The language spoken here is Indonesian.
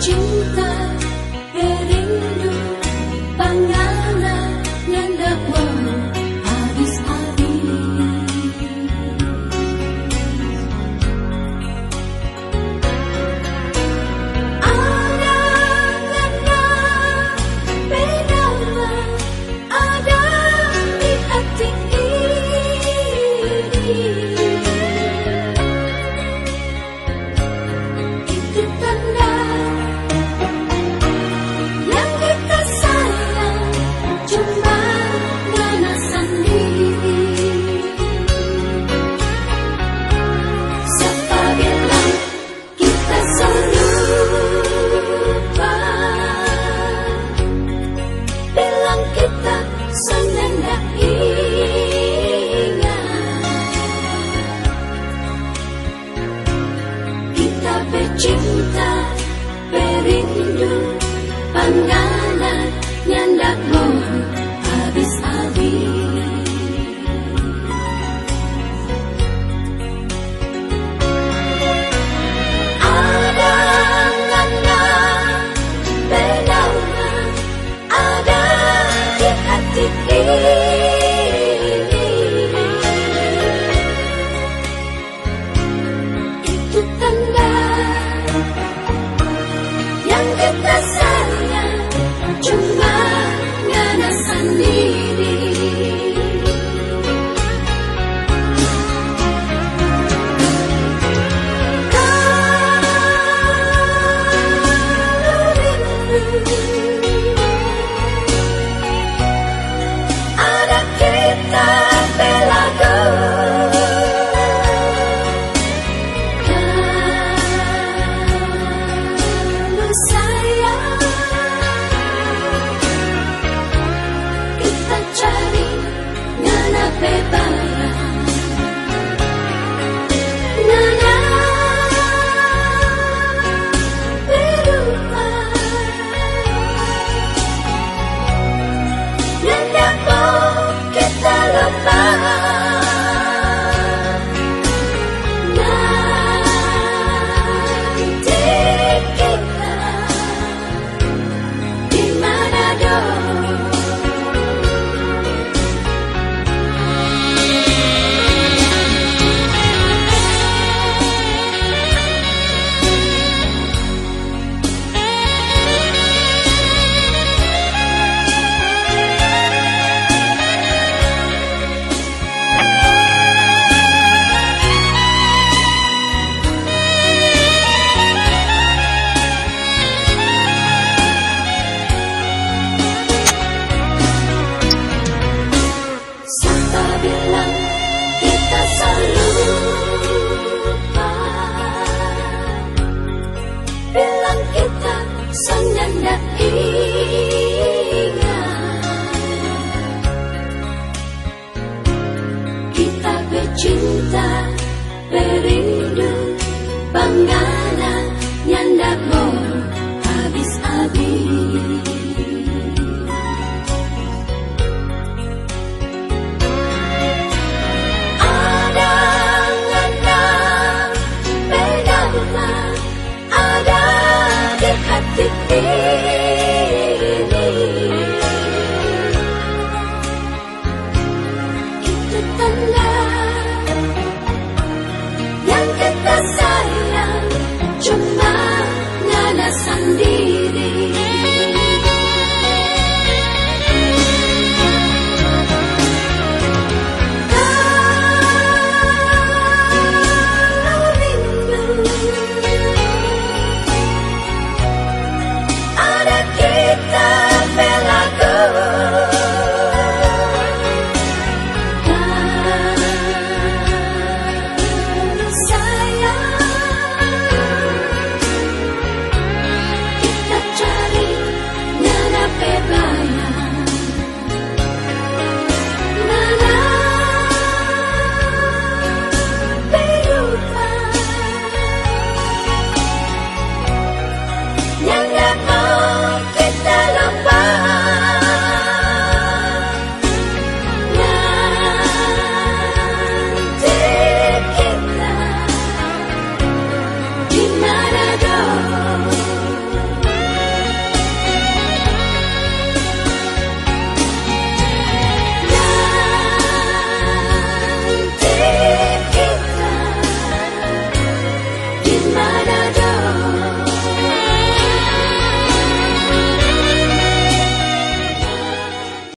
cinta berindu pangalan yang tak mau habis-habis. Ada ngana bedanya ada di hati ini. Itu tanda yang kita sayang cuma ngana sendiri. Siapa bilang kita serupa? Bilang kita senenda ingat. Kita bercinta berindu pangalan yang tak mau habis-habis. Ada ngana bedanya ada di hati ini. Itu tanda yang kita sayang cuma ngana sendiri. Kalau rindu ada kita belagu. Kalau sayang kita cari ngana bebarang. Ngana berubah yang tak mau kita lupa. Nanti kita di mana dong? Siapa bilang kita serupa? Bilang kita senanda ingat. Kita bercinta berindu pangalan yang tak mau habis-habis. Ada ngana bedanya ada di hati ini. Itu tanda yang kita sayang cuma ngana sendiri.